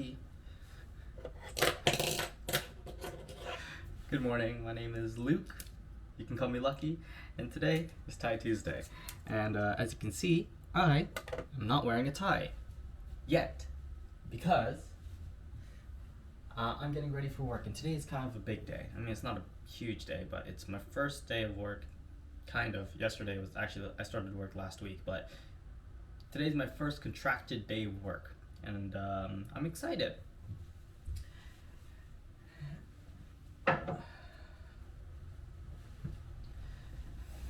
Lucky. Good morning, my name is Luke. You can call me Lucky, and today is Tie Tuesday. And as you can see, I am not wearing a tie yet because I'm getting ready for work, and today is kind of a big day. I mean, it's not a huge day, but it's my first day of work, kind of. Yesterday was actually, I started work last week, but today's my first contracted day of work, and I'm excited.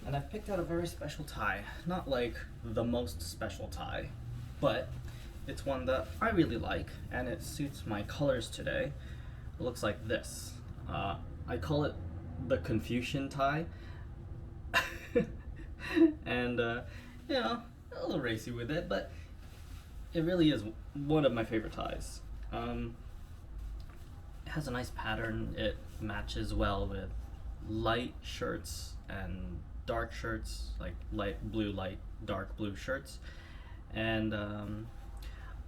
And I've picked out a very special tie. Not like the most special tie, but it's one that I really like, and it suits my colors today. It looks like this. I call it the Confucian tie. And, you know, a little racy with it, but it really is one of my favorite ties. It has a nice pattern. It matches well with light shirts and dark shirts, like light blue, light dark blue shirts. And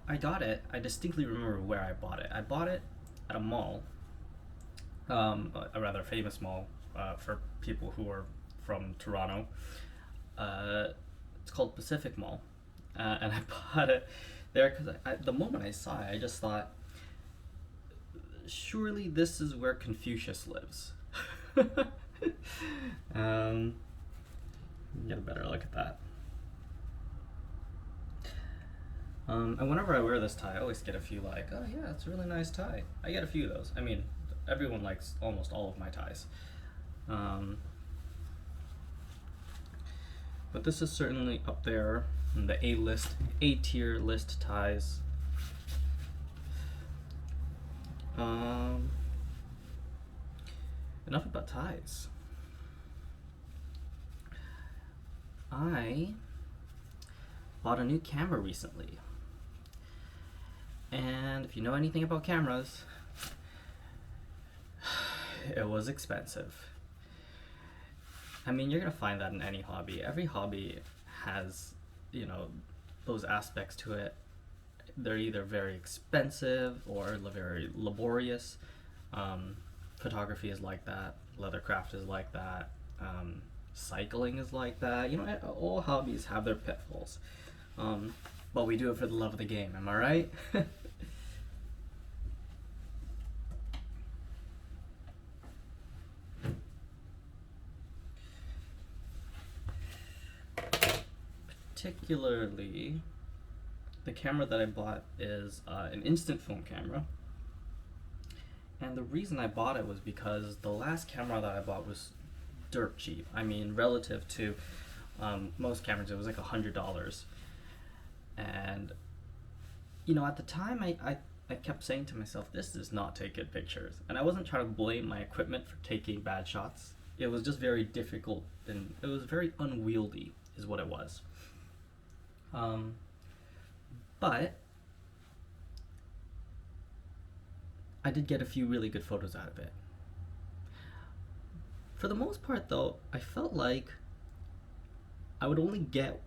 I got it. I distinctly remember where I bought it. I bought it at a mall, a rather famous mall for people who are from Toronto. It's called Pacific Mall, and I bought it there because the moment I saw it, I just thought, surely this is where Confucius lives. Get a better look at that. And whenever I wear this tie, I always get a few like, oh yeah, it's a really nice tie. I get a few of those. I mean, everyone likes almost all of my ties. But this is certainly up there in the A-tier list ties. Enough about ties. I bought a new camera recently. And if you know anything about cameras, it was expensive. I mean, you're gonna find that in any hobby. Every hobby has, you know, those aspects to it. They're either very expensive or very laborious. Photography is like that. Leathercraft is like that. Cycling is like that. You know, all hobbies have their pitfalls. But we do it for the love of the game, am I right? Particularly, the camera that I bought is an instant film camera. And the reason I bought it was because the last camera that I bought was dirt cheap. I mean, relative to most cameras, it was like $100. And, you know, at the time, I kept saying to myself, this does not take good pictures. And I wasn't trying to blame my equipment for taking bad shots. It was just very difficult, and it was very unwieldy, is what it was. But I did get a few really good photos out of it. For the most part, though, I felt like I would only get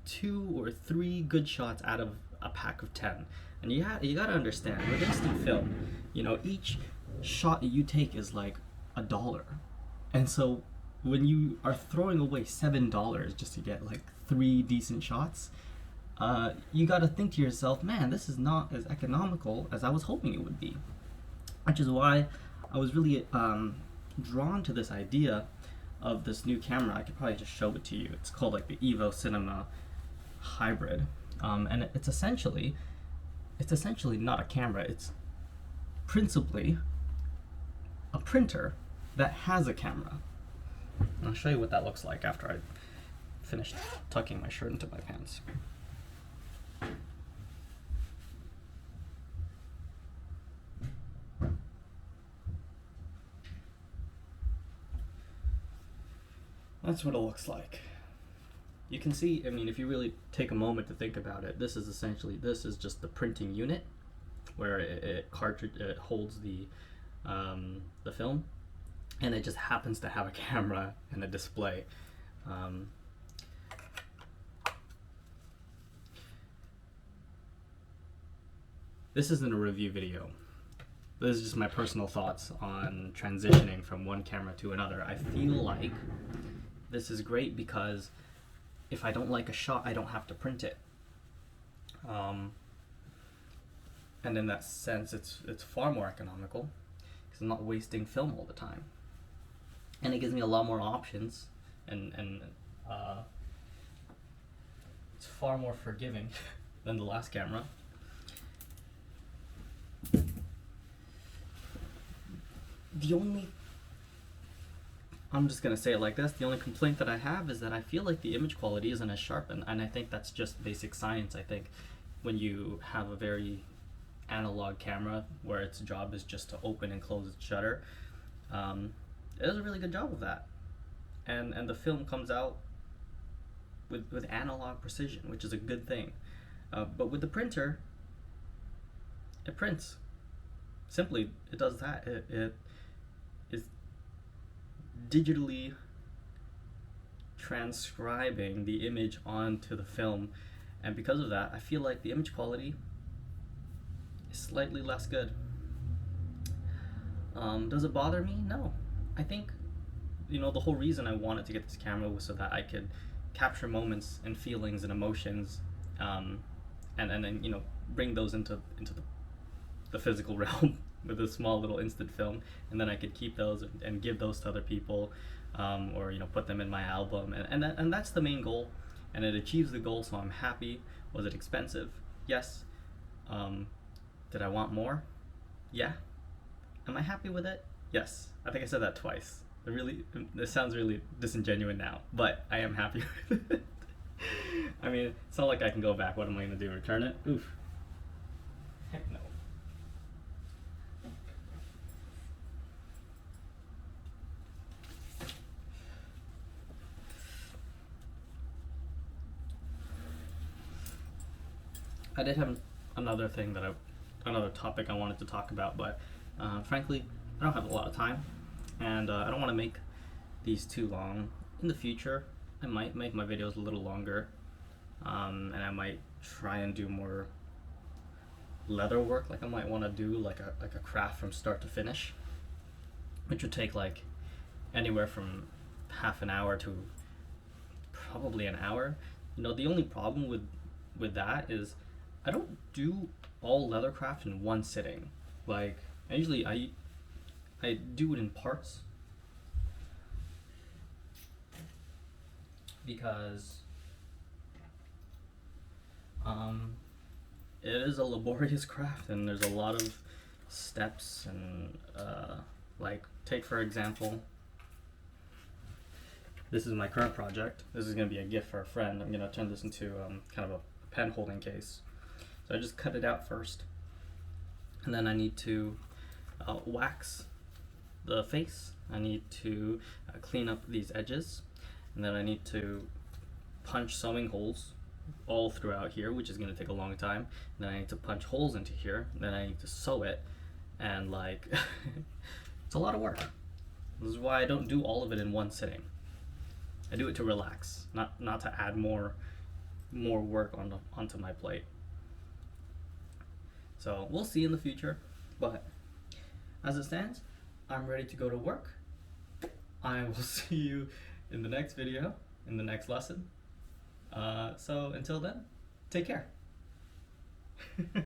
2 or 3 good shots out of a pack of 10. And you gotta understand, with instant film, you know, each shot you take is like $1. And so when you are throwing away $7 just to get like 3 decent shots, you gotta think to yourself, man, this is not as economical as I was hoping it would be. Which is why I was really drawn to this idea of this new camera. I could probably just show it to you. It's called like the Evo Cinema Hybrid, and it's essentially not a camera. It's principally a printer that has a camera. And I'll show you what that looks like after I finish tucking my shirt into my pants. That's what it looks like. You can see, I mean, if you really take a moment to think about it, this is just the printing unit where it holds the film, and it just happens to have a camera and a display. this isn't a review video. This is just my personal thoughts on transitioning from one camera to another. I feel like this is great because if I don't like a shot, I don't have to print it. And in that sense, it's far more economical because I'm not wasting film all the time, and it gives me a lot more options, and it's far more forgiving than the last camera. I'm just gonna say it like this, the only complaint that I have is that I feel like the image quality isn't as sharp, and I think that's just basic science. I think when you have a very analog camera where its job is just to open and close its shutter, it does a really good job of that, and the film comes out with analog precision, which is a good thing. But with the printer, it prints. Simply, it does that. It is digitally transcribing the image onto the film, and because of that, I feel like the image quality is slightly less good. Does it bother me? No. I think, the whole reason I wanted to get this camera was so that I could capture moments and feelings and emotions, and then bring those into the physical realm with a small little instant film, and then I could keep those and give those to other people, or put them in my album, and that's the main goal, and it achieves the goal, so I'm happy. Was it expensive? Yes. Did I want more? Yeah. Am I happy with it? Yes. I think I said that twice. This sounds really disingenuous now, but I am happy with it. I mean, it's not like I can go back. What am I gonna do? Return it? Oof. Heck no. I did have another topic I wanted to talk about, but frankly, I don't have a lot of time, and I don't want to make these too long. In the future, I might make my videos a little longer, and I might try and do more leather work. Like I might want to do like a craft from start to finish, which would take like anywhere from half an hour to probably an hour. The only problem with that is I don't do all leathercraft in one sitting. Like I do it in parts because it is a laborious craft, and there's a lot of steps, and like take for example, this is my current project. This is going to be a gift for a friend. I'm going to turn this into kind of a pen holding case. So I just cut it out first, and then I need to wax the face. I need to clean up these edges, and then I need to punch sewing holes all throughout here, which is going to take a long time. And then I need to punch holes into here, and then I need to sew it, and like it's a lot of work. This is why I don't do all of it in one sitting. I do it to relax, not to add more work onto my plate. So we'll see in the future, but as it stands, I'm ready to go to work. I will see you in the next video, in the next lesson. So until then, take care.